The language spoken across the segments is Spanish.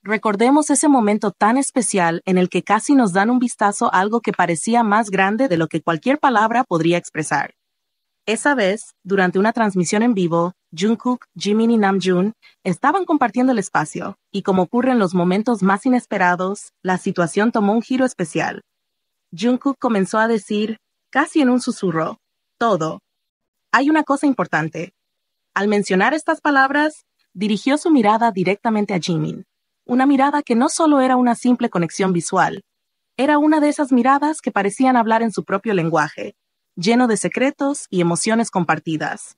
Recordemos ese momento tan especial en el que casi nos dan un vistazo a algo que parecía más grande de lo que cualquier palabra podría expresar. Esa vez, durante una transmisión en vivo, Jungkook, Jimin y Namjoon estaban compartiendo el espacio, y como ocurre en los momentos más inesperados, la situación tomó un giro especial. Jungkook comenzó a decir, casi en un susurro, todo. Hay una cosa importante. Al mencionar estas palabras, dirigió su mirada directamente a Jimin. Una mirada que no solo era una simple conexión visual, era una de esas miradas que parecían hablar en su propio lenguaje, lleno de secretos y emociones compartidas.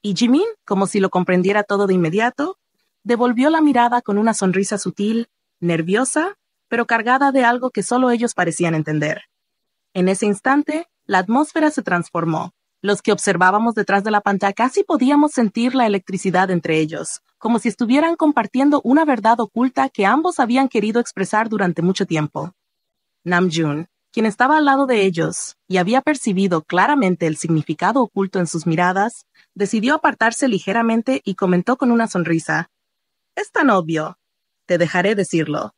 Y Jimin, como si lo comprendiera todo de inmediato, devolvió la mirada con una sonrisa sutil, nerviosa, pero cargada de algo que solo ellos parecían entender. En ese instante, la atmósfera se transformó. Los que observábamos detrás de la pantalla casi podíamos sentir la electricidad entre ellos, como si estuvieran compartiendo una verdad oculta que ambos habían querido expresar durante mucho tiempo. Namjoon, quien estaba al lado de ellos y había percibido claramente el significado oculto en sus miradas, decidió apartarse ligeramente y comentó con una sonrisa: «Es tan obvio. Te dejaré decirlo».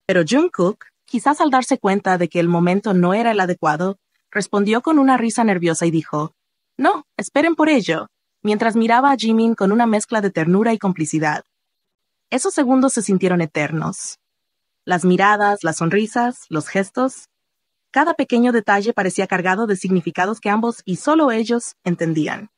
Pero Jungkook, quizás al darse cuenta de que el momento no era el adecuado, respondió con una risa nerviosa y dijo: «No, esperen por ello», mientras miraba a Jimin con una mezcla de ternura y complicidad. Esos segundos se sintieron eternos. Las miradas, las sonrisas, los gestos, cada pequeño detalle parecía cargado de significados que ambos y solo ellos entendían.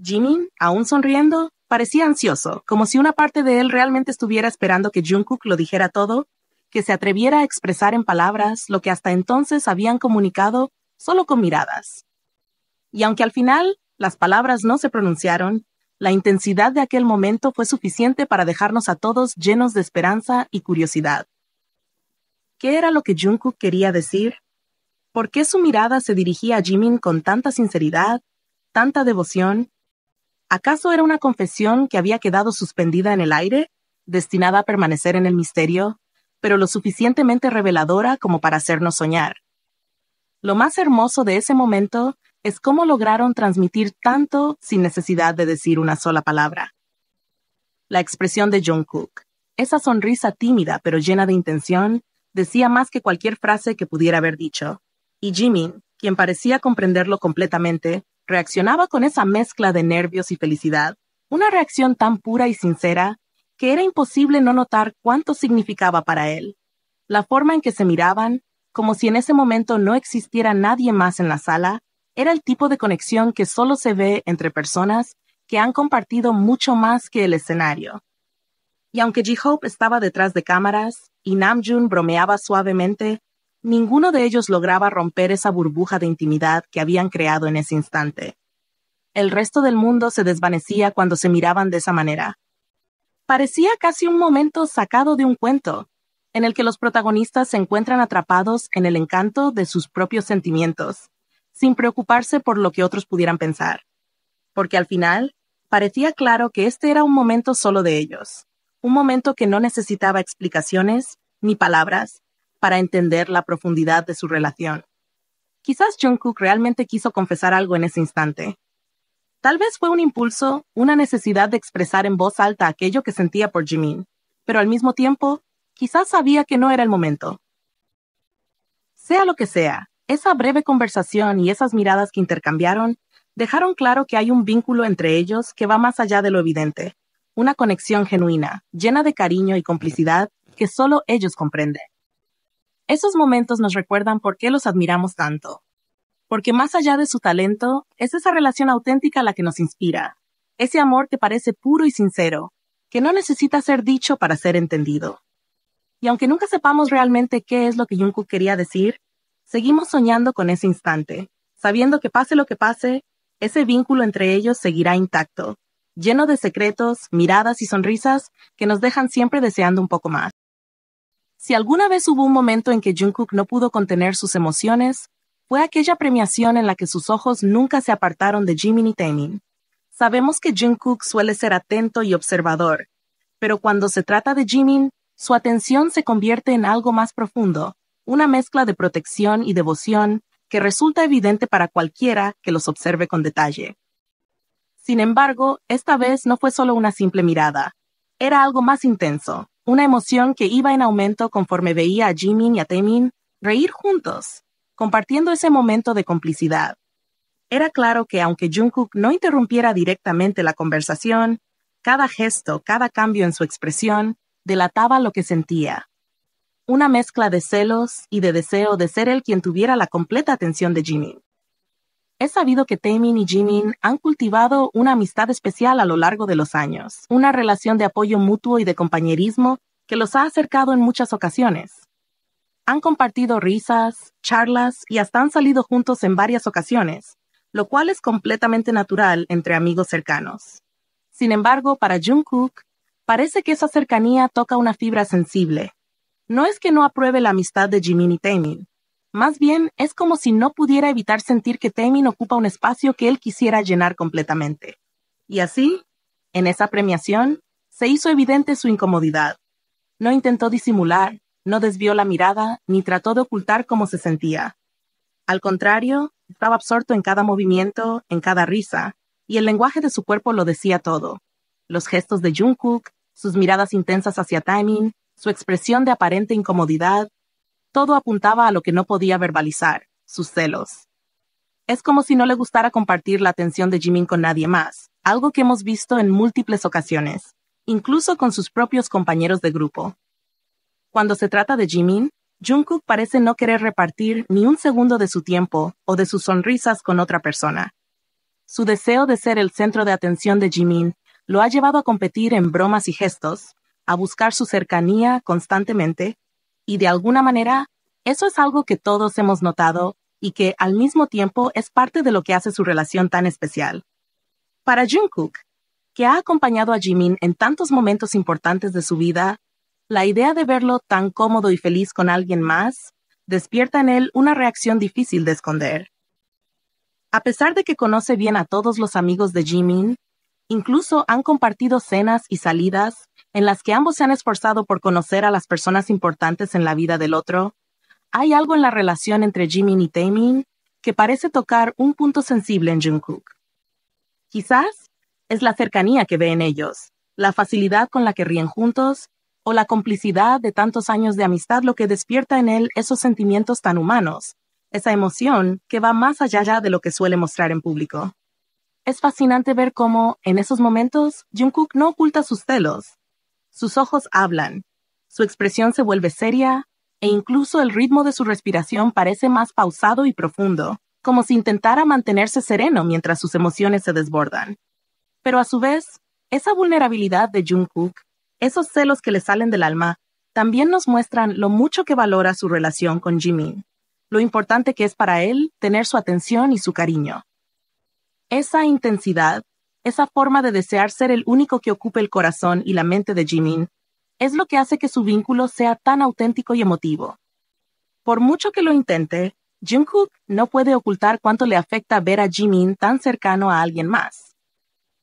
Jimin, aún sonriendo, parecía ansioso, como si una parte de él realmente estuviera esperando que Jungkook lo dijera todo, que se atreviera a expresar en palabras lo que hasta entonces habían comunicado solo con miradas. Y aunque al final las palabras no se pronunciaron, la intensidad de aquel momento fue suficiente para dejarnos a todos llenos de esperanza y curiosidad. ¿Qué era lo que Jungkook quería decir? ¿Por qué su mirada se dirigía a Jimin con tanta sinceridad, tanta devoción? ¿Acaso era una confesión que había quedado suspendida en el aire, destinada a permanecer en el misterio, pero lo suficientemente reveladora como para hacernos soñar? Lo más hermoso de ese momento es cómo lograron transmitir tanto sin necesidad de decir una sola palabra. La expresión de Jungkook, esa sonrisa tímida pero llena de intención, decía más que cualquier frase que pudiera haber dicho. Y Jimin, quien parecía comprenderlo completamente, reaccionaba con esa mezcla de nervios y felicidad, una reacción tan pura y sincera que era imposible no notar cuánto significaba para él. La forma en que se miraban, como si en ese momento no existiera nadie más en la sala, era el tipo de conexión que solo se ve entre personas que han compartido mucho más que el escenario. Y aunque J-Hope estaba detrás de cámaras y Namjoon bromeaba suavemente, ninguno de ellos lograba romper esa burbuja de intimidad que habían creado en ese instante. El resto del mundo se desvanecía cuando se miraban de esa manera. Parecía casi un momento sacado de un cuento, en el que los protagonistas se encuentran atrapados en el encanto de sus propios sentimientos, sin preocuparse por lo que otros pudieran pensar. Porque al final, parecía claro que este era un momento solo de ellos, un momento que no necesitaba explicaciones ni palabras para entender la profundidad de su relación. Quizás Jungkook realmente quiso confesar algo en ese instante. Tal vez fue un impulso, una necesidad de expresar en voz alta aquello que sentía por Jimin, pero al mismo tiempo, quizás sabía que no era el momento. Sea lo que sea, esa breve conversación y esas miradas que intercambiaron dejaron claro que hay un vínculo entre ellos que va más allá de lo evidente, una conexión genuina, llena de cariño y complicidad que solo ellos comprenden. Esos momentos nos recuerdan por qué los admiramos tanto. Porque más allá de su talento, es esa relación auténtica la que nos inspira. Ese amor que parece puro y sincero, que no necesita ser dicho para ser entendido. Y aunque nunca sepamos realmente qué es lo que Jungkook quería decir, seguimos soñando con ese instante, sabiendo que pase lo que pase, ese vínculo entre ellos seguirá intacto, lleno de secretos, miradas y sonrisas que nos dejan siempre deseando un poco más. Si alguna vez hubo un momento en que Jungkook no pudo contener sus emociones, fue aquella premiación en la que sus ojos nunca se apartaron de Jimin y Taemin. Sabemos que Jungkook suele ser atento y observador, pero cuando se trata de Jimin, su atención se convierte en algo más profundo, una mezcla de protección y devoción que resulta evidente para cualquiera que los observe con detalle. Sin embargo, esta vez no fue solo una simple mirada. Era algo más intenso, una emoción que iba en aumento conforme veía a Jimin y a Taemin reír juntos, compartiendo ese momento de complicidad. Era claro que aunque Jungkook no interrumpiera directamente la conversación, cada gesto, cada cambio en su expresión, delataba lo que sentía. Una mezcla de celos y de deseo de ser él quien tuviera la completa atención de Jimin. Es sabido que Taemin y Jimin han cultivado una amistad especial a lo largo de los años, una relación de apoyo mutuo y de compañerismo que los ha acercado en muchas ocasiones. Han compartido risas, charlas y hasta han salido juntos en varias ocasiones, lo cual es completamente natural entre amigos cercanos. Sin embargo, para Jungkook, parece que esa cercanía toca una fibra sensible. No es que no apruebe la amistad de Jimin y Taemin, más bien es como si no pudiera evitar sentir que Taemin ocupa un espacio que él quisiera llenar completamente. Y así, en esa premiación, se hizo evidente su incomodidad. No intentó disimular, no desvió la mirada, ni trató de ocultar cómo se sentía. Al contrario, estaba absorto en cada movimiento, en cada risa, y el lenguaje de su cuerpo lo decía todo. Los gestos de Jungkook, sus miradas intensas hacia Taemin, su expresión de aparente incomodidad, todo apuntaba a lo que no podía verbalizar, sus celos. Es como si no le gustara compartir la atención de Jimin con nadie más, algo que hemos visto en múltiples ocasiones, incluso con sus propios compañeros de grupo. Cuando se trata de Jimin, Jungkook parece no querer repartir ni un segundo de su tiempo o de sus sonrisas con otra persona. Su deseo de ser el centro de atención de Jimin lo ha llevado a competir en bromas y gestos, a buscar su cercanía constantemente, y de alguna manera, eso es algo que todos hemos notado y que al mismo tiempo es parte de lo que hace su relación tan especial. Para Jungkook, que ha acompañado a Jimin en tantos momentos importantes de su vida, la idea de verlo tan cómodo y feliz con alguien más despierta en él una reacción difícil de esconder. A pesar de que conoce bien a todos los amigos de Jimin, incluso han compartido cenas y salidas en las que ambos se han esforzado por conocer a las personas importantes en la vida del otro, hay algo en la relación entre Jimin y Taemin que parece tocar un punto sensible en Jungkook. Quizás es la cercanía que ve en ellos, la facilidad con la que ríen juntos, o la complicidad de tantos años de amistad lo que despierta en él esos sentimientos tan humanos, esa emoción que va más allá de lo que suele mostrar en público. Es fascinante ver cómo, en esos momentos, Jungkook no oculta sus celos. Sus ojos hablan, su expresión se vuelve seria, e incluso el ritmo de su respiración parece más pausado y profundo, como si intentara mantenerse sereno mientras sus emociones se desbordan. Pero a su vez, esa vulnerabilidad de Jungkook, esos celos que le salen del alma, también nos muestran lo mucho que valora su relación con Jimin, lo importante que es para él tener su atención y su cariño. Esa intensidad, esa forma de desear ser el único que ocupe el corazón y la mente de Jimin, es lo que hace que su vínculo sea tan auténtico y emotivo. Por mucho que lo intente, Jungkook no puede ocultar cuánto le afecta ver a Jimin tan cercano a alguien más.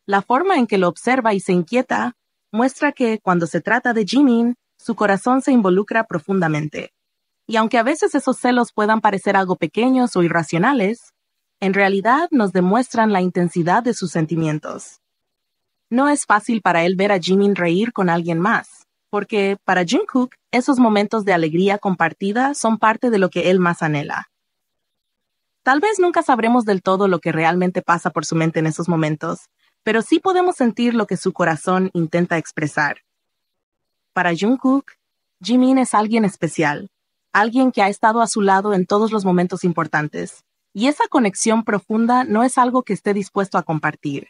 La forma en que lo observa y se inquieta muestra que, cuando se trata de Jimin, su corazón se involucra profundamente. Y aunque a veces esos celos puedan parecer algo pequeños o irracionales, en realidad nos demuestran la intensidad de sus sentimientos. No es fácil para él ver a Jimin reír con alguien más, porque para Jungkook esos momentos de alegría compartida son parte de lo que él más anhela. Tal vez nunca sabremos del todo lo que realmente pasa por su mente en esos momentos, pero sí podemos sentir lo que su corazón intenta expresar. Para Jungkook, Jimin es alguien especial, alguien que ha estado a su lado en todos los momentos importantes, y esa conexión profunda no es algo que esté dispuesto a compartir.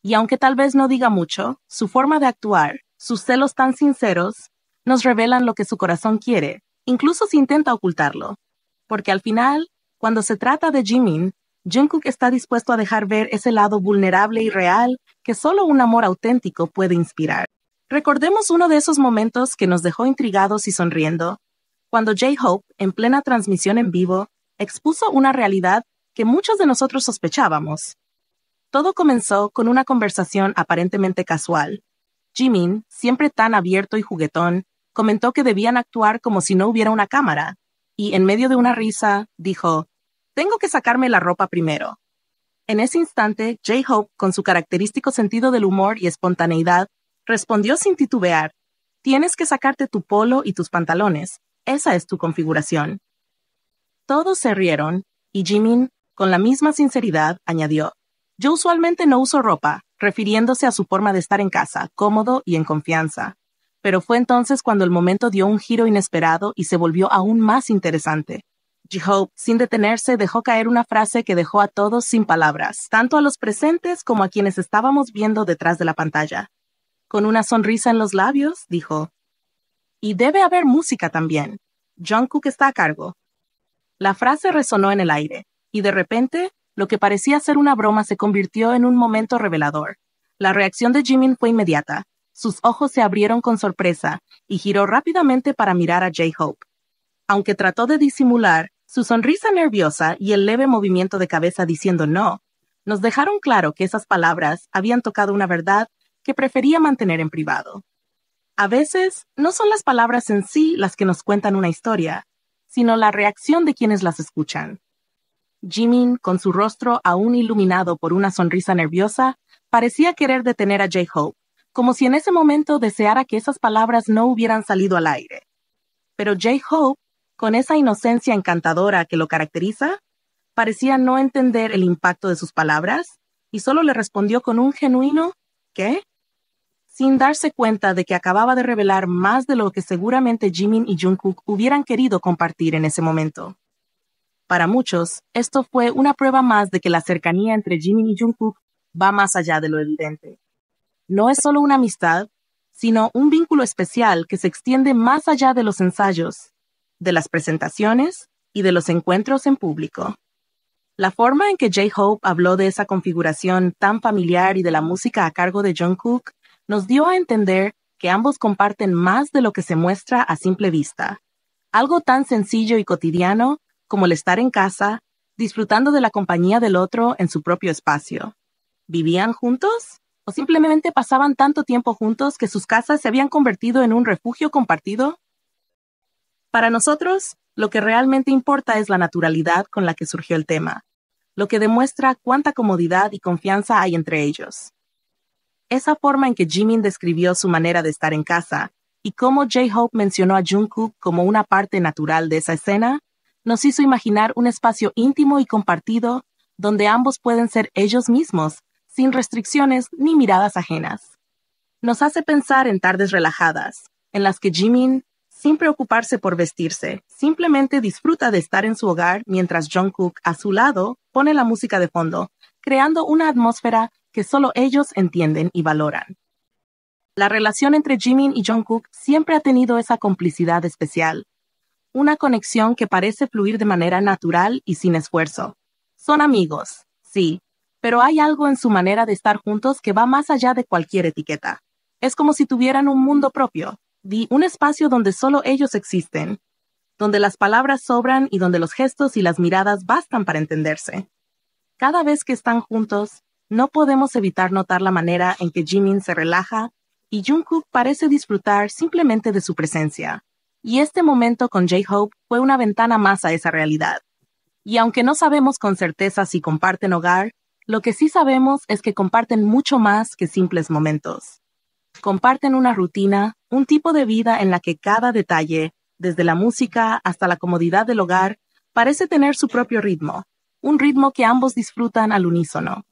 Y aunque tal vez no diga mucho, su forma de actuar, sus celos tan sinceros, nos revelan lo que su corazón quiere, incluso si intenta ocultarlo. Porque al final, cuando se trata de Jimin, Jungkook está dispuesto a dejar ver ese lado vulnerable y real que solo un amor auténtico puede inspirar. Recordemos uno de esos momentos que nos dejó intrigados y sonriendo, cuando J-Hope, en plena transmisión en vivo, expuso una realidad que muchos de nosotros sospechábamos. Todo comenzó con una conversación aparentemente casual. Jimin, siempre tan abierto y juguetón, comentó que debían actuar como si no hubiera una cámara, y en medio de una risa, dijo: «Tengo que sacarme la ropa primero». En ese instante, J-Hope, con su característico sentido del humor y espontaneidad, Respondió sin titubear. Tienes que sacarte tu polo y tus pantalones. Esa es tu configuración. Todos se rieron, y Jimin, con la misma sinceridad, añadió, yo usualmente no uso ropa, refiriéndose a su forma de estar en casa, cómodo y en confianza. Pero fue entonces cuando el momento dio un giro inesperado y se volvió aún más interesante. J-Hope, sin detenerse, dejó caer una frase que dejó a todos sin palabras, tanto a los presentes como a quienes estábamos viendo detrás de la pantalla. Con una sonrisa en los labios, dijo, y debe haber música también. Jungkook está a cargo. La frase resonó en el aire, y de repente, lo que parecía ser una broma se convirtió en un momento revelador. La reacción de Jimin fue inmediata. Sus ojos se abrieron con sorpresa, y giró rápidamente para mirar a J-Hope. Aunque trató de disimular, su sonrisa nerviosa y el leve movimiento de cabeza diciendo no, nos dejaron claro que esas palabras habían tocado una verdad que prefería mantener en privado. A veces, no son las palabras en sí las que nos cuentan una historia, sino la reacción de quienes las escuchan. Jimin, con su rostro aún iluminado por una sonrisa nerviosa, parecía querer detener a J-Hope, como si en ese momento deseara que esas palabras no hubieran salido al aire. Pero J-Hope, con esa inocencia encantadora que lo caracteriza, parecía no entender el impacto de sus palabras y solo le respondió con un genuino ¿qué? Sin darse cuenta de que acababa de revelar más de lo que seguramente Jimin y Jungkook hubieran querido compartir en ese momento. Para muchos, esto fue una prueba más de que la cercanía entre Jimin y Jungkook va más allá de lo evidente. No es solo una amistad, sino un vínculo especial que se extiende más allá de los ensayos, de las presentaciones y de los encuentros en público. La forma en que J-Hope habló de esa configuración tan familiar y de la música a cargo de Jungkook nos dio a entender que ambos comparten más de lo que se muestra a simple vista. Algo tan sencillo y cotidiano como el estar en casa, disfrutando de la compañía del otro en su propio espacio. ¿Vivían juntos? ¿O simplemente pasaban tanto tiempo juntos que sus casas se habían convertido en un refugio compartido? Para nosotros, lo que realmente importa es la naturalidad con la que surgió el tema, lo que demuestra cuánta comodidad y confianza hay entre ellos. Esa forma en que Jimin describió su manera de estar en casa y cómo J-Hope mencionó a Jungkook como una parte natural de esa escena, nos hizo imaginar un espacio íntimo y compartido donde ambos pueden ser ellos mismos, sin restricciones ni miradas ajenas. Nos hace pensar en tardes relajadas, en las que Jimin, sin preocuparse por vestirse, simplemente disfruta de estar en su hogar mientras Jungkook, a su lado, pone la música de fondo, creando una atmósfera que solo ellos entienden y valoran. La relación entre Jimin y Jungkook siempre ha tenido esa complicidad especial, una conexión que parece fluir de manera natural y sin esfuerzo. Son amigos, sí, pero hay algo en su manera de estar juntos que va más allá de cualquier etiqueta. Es como si tuvieran un mundo propio, un espacio donde solo ellos existen, donde las palabras sobran y donde los gestos y las miradas bastan para entenderse. Cada vez que están juntos, no podemos evitar notar la manera en que Jimin se relaja y Jungkook parece disfrutar simplemente de su presencia. Y este momento con J-Hope fue una ventana más a esa realidad. Y aunque no sabemos con certeza si comparten hogar, lo que sí sabemos es que comparten mucho más que simples momentos. Comparten una rutina, un tipo de vida en la que cada detalle, desde la música hasta la comodidad del hogar, parece tener su propio ritmo, un ritmo que ambos disfrutan al unísono.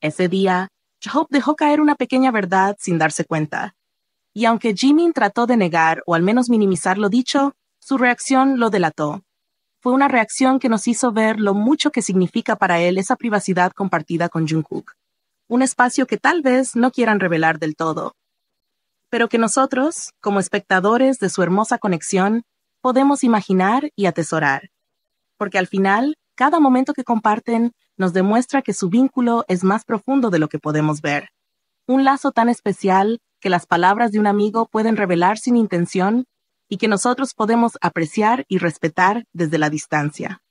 Ese día, J-Hope dejó caer una pequeña verdad sin darse cuenta. Y aunque Jimin trató de negar o al menos minimizar lo dicho, su reacción lo delató. Fue una reacción que nos hizo ver lo mucho que significa para él esa privacidad compartida con Jungkook. Un espacio que tal vez no quieran revelar del todo, pero que nosotros, como espectadores de su hermosa conexión, podemos imaginar y atesorar. Porque al final, cada momento que comparten nos demuestra que su vínculo es más profundo de lo que podemos ver. Un lazo tan especial que las palabras de un amigo pueden revelar sin intención y que nosotros podemos apreciar y respetar desde la distancia.